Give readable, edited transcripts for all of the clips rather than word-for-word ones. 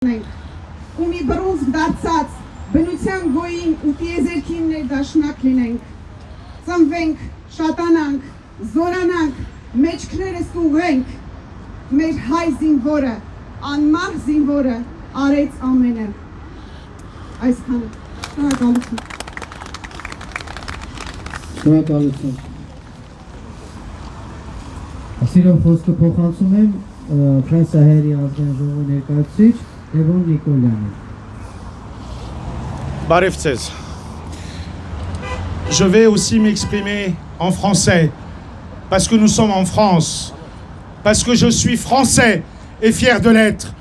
ու մի բռունցք դարձած բնության գոյին ու տիեզերքին ներդաշնակ լինենք, ծնվենք, շատանանք, զորանանք, մեջքներս ուղենք, մեր հայ զինվորը, անմահ զինվորը արեց ամենը։ Այսքանը, շնորհակալություն։ Շնորհակալություն։ Սիրով խոսքը փոխանցում եմ Ֆրանսիայի ազգային ժողովի ներկայացուցիչ Լևոն Նիկոլյանին։ Բարև ձեզ։ Je vais aussi m'exprimer en français parce que nous sommes en France, parce que je suis français et fier de l'être.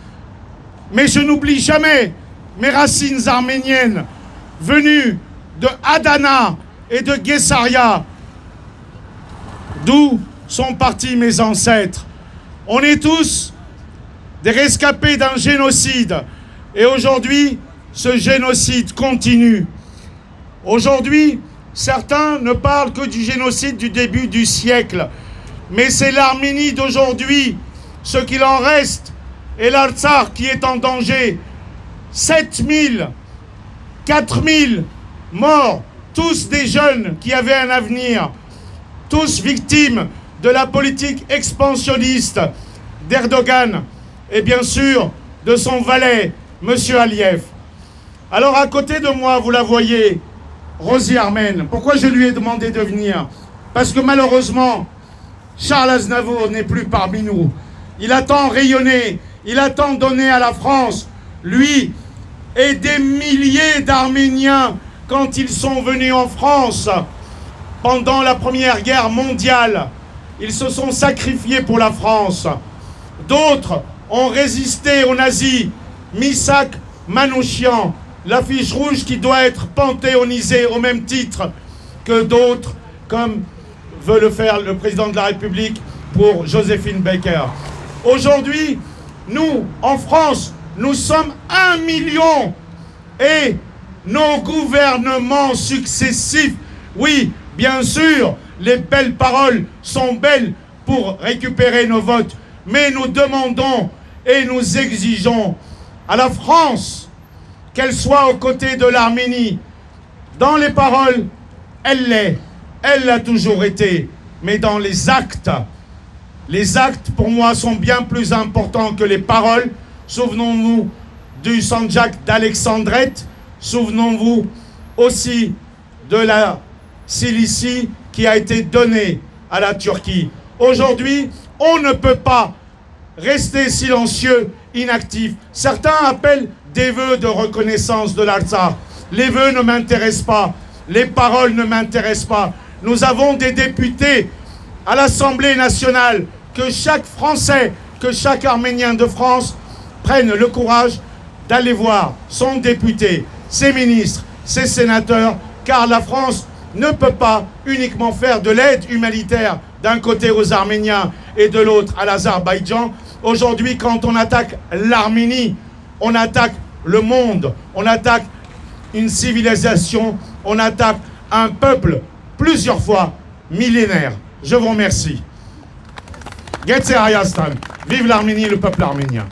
Mais je n'oublie jamais mes racines arméniennes venues de Adana et de Guessaria, d'où sont partis mes ancêtres. On est tous des rescapés d'un génocide et aujourd'hui, ce génocide continue. Aujourd'hui, certains ne parlent que du génocide du début du siècle, mais c'est l'Arménie d'aujourd'hui, ce qu'il en reste, et l'Artsakh qui est en danger. 7000, 4000 morts, tous des jeunes qui avaient un avenir, tous victimes de la politique expansionniste d'Erdogan et bien sûr de son valet, M. Aliyev. Alors à côté de moi, vous la voyez, Rosie Armen. Pourquoi je lui ai demandé de venir? Parce que malheureusement, Charles Aznavour n'est plus parmi nous. Il a tant rayonné, il a tant donné à la France, lui et des milliers d'Arméniens quand ils sont venus en France pendant la Première Guerre mondiale. Ils se sont sacrifiés pour la France. D'autres ont résisté aux nazis. Misak Manouchian, l'affiche rouge qui doit être panthéonisée au même titre que d'autres, comme veut le faire le président de la République pour Joséphine Baker. Aujourd'hui, nous, en France, nous sommes 1 million et nos gouvernements successifs, oui, bien sûr, les belles paroles sont belles pour récupérer nos votes, mais nous demandons et nous exigeons à la France qu'elle soit aux côtés de l'Arménie. Dans les paroles, elle l'est, elle l'a toujours été, mais dans les actes pour moi sont bien plus importants que les paroles. Souvenons-nous du Sanjak d'Alexandrette, souvenons-vous aussi de la Cilicie qui a été donnée à la Turquie. Aujourd'hui, on ne peut pas rester silencieux, inactif. Certains appellent des vœux de reconnaissance de l'Artsakh. Les vœux ne m'intéressent pas, les paroles ne m'intéressent pas. Nous avons des députés à l'Assemblée nationale, que chaque Français, que chaque Arménien de France prenne le courage d'aller voir son député, ses ministres, ses sénateurs, car la France ne peut pas uniquement faire de l'aide humanitaire d'un côté aux Arméniens et de l'autre à l'Azerbaïdjan. Aujourd'hui, quand on attaque l'Arménie, on attaque le monde, on attaque une civilisation, on attaque un peuple plusieurs fois millénaire. Je vous remercie. Getse Ayastan. Vive l'Arménie et le peuple arménien.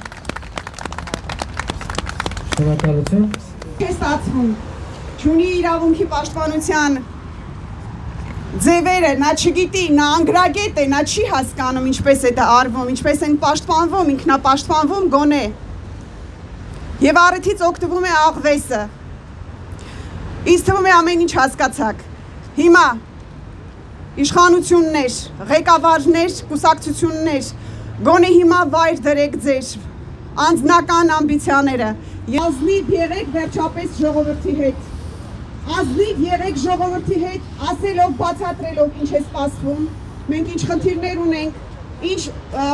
Ձևերը, նա չգիտի, նա անգրագետ է, նա չի հասկանում ինչպես է դա արվում, ինչպես են պաշտպանվում, ինքնապաշտպանվում գոնե։ Եվ առիթից օգտվում է աղվեսը։ Ինձ թվում է ամեն ինչ հասկացաք։ Հիմա իշխանություններ, ղեկավարներ, կուսակցություններ, գոնե հիմա վայր դրեք ձեր անձնական ամբիցիաները։ Ազնիվ եղեք վերջապես ժողովրդի հետ։ Ազնիվ եղեք ժողովրդի հետ, ասելով, բացատրելով ինչ է սպասվում, մենք ինչ խնդիրներ ունենք, ինչ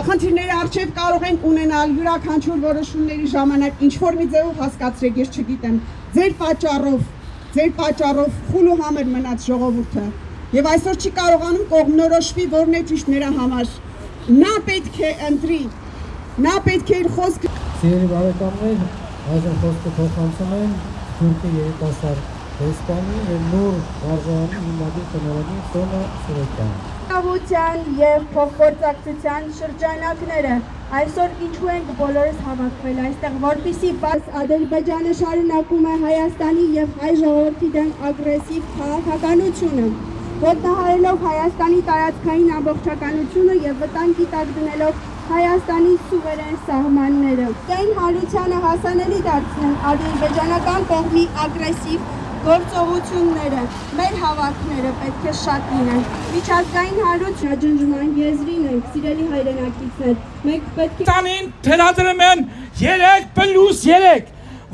խնդիրների առջև կարող ենք ունենալ յուրաքանչյուր որոշումների ժամանակ, ինչ-որ մի ձևով հասկացրեք, ես չգիտեմ, ձեր պատճառով խուլ ու համր մնաց ժողովուրդը, եւ այսօր չի կարողանում կողմնորոշվի, որն է ճիշտ նրա համար, նա պետք է ընտրի, նա պետք է իր խոսքը։ Սիրելի բարեկամներ, այժմ խոսքը փոխանցում եմ Թուրքի երիտասարդ Դեսպանի եւ նոր վարժարանի հիմնադիր տնօրենի Սոնա Սուրեկյան։ Կավության և փոխգործակցության շրջանակները այսօր ինչու ենք բոլորս հավաքվել այստեղ, որպեսզի Ադրբեջանը շարունակում է Հայաստանի և հայ ժողովրդի դեմ ագրեսիվ քաղաքականությունը, ոտնահարելով Հայաստանի տարածքային ամբողջականությունը և վտանգի տակ դնելով Հայաստանի սուվերեն սահմանները։ Այն հարությանը հասանելի դարձնել ադրբեջանական կողմի ագրեսիվ գործողությունները, մեր հավաքները պետք է շատ լինեն։ Միջազգային հարություն աջնջման եզրին ենք, սիրելի հայրենակիցներ, մենք պետք է Տանին թելադրում են 3+3,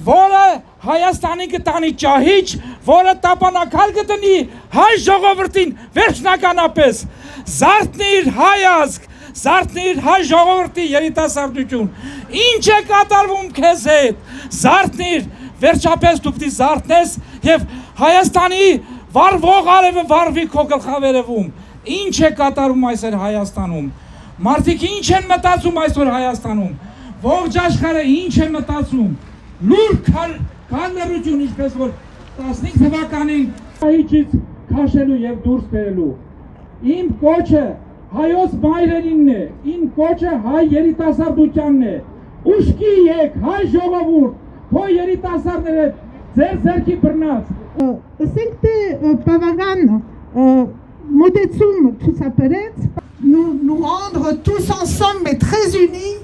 որը Հայաստանի կտանի ճահիճ, որը տապանակալ կտնի հայ ժողովրդին վերջնականապես, զարթնիր հայ ազգ, զարթնիր հայ ժողովրդի երիտասարդություն, ինչ է կատարվում քեզ հետ, զարթնիր, վերջապես դու պիտի զարթնես և Հայաստանի վարվող արևը վարվի քո գլխավերևում, ինչ է կատարում այսօր Հայաստանում, մարդիկ ինչ են մտածում այսօր Հայաստանում, ողջ աշխարհը ինչ է մտածում, լուր քալլերություն ինչպես որ 15 թվականին հայիչից քաշելու և դուրս բերելու, իմ կոչը հայոց մայրերինն է, իմ կոչը հայ երիտասարդությանն է, ուշքի եկ հայ ժողովուրդ, քո երիտասարդները ձեր ձեռքի բռնած Ասենք թե բավական մոտեցում ցուցաբերեց nous rendre tous ensemble, mais très unis,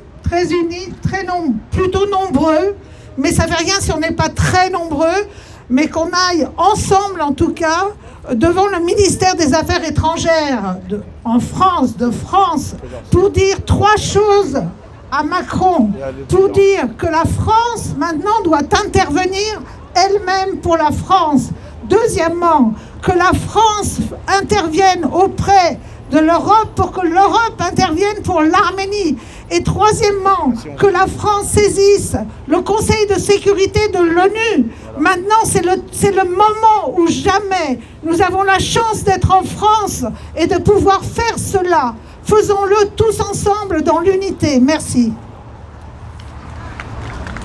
plutôt nombreux, mais ça fait rien si on n'est pas très nombreux, mais qu'on aille ensemble en tout cas devant le ministère des Affaires étrangères en France, de France, pour dire 3 choses à Macron, pour dire que la France maintenant doit intervenir elle-même pour la France. Deuxièmement, que la France intervienne auprès de l'Europe pour que l'Europe intervienne pour l'Arménie. Et troisièmement, que la France saisisse le Conseil de sécurité de l'ONU. Maintenant, c'est le moment où jamais nous avons la chance d'être en France et de pouvoir faire cela. Faisons-le tous ensemble dans l'unité. Merci.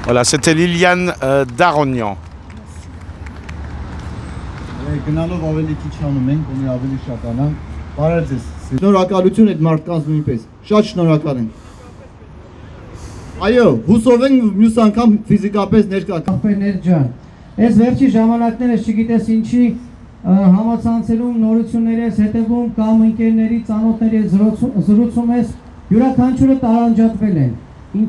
Voilà, c'était Liliane Daronian. Գնալով ավելի քիչ հանում ենք, ունի ավելի շատ անանք, բարև ձեզ, շնորհակալություն այդ մարդկանց նույնպես, շատ շնորհակալ ենք։ Այո, հուսով ենք մյուս անգամ ֆիզիկապես ներկա։ Ախպերներ ջան, այս վերջի ժամանակներս չգիտես ինչի համացանցերում նորությունների ես հետևում կամ ընկերների, ծանոթների զրուցում ես, յուրաքանչյուրը տարանջատվել են։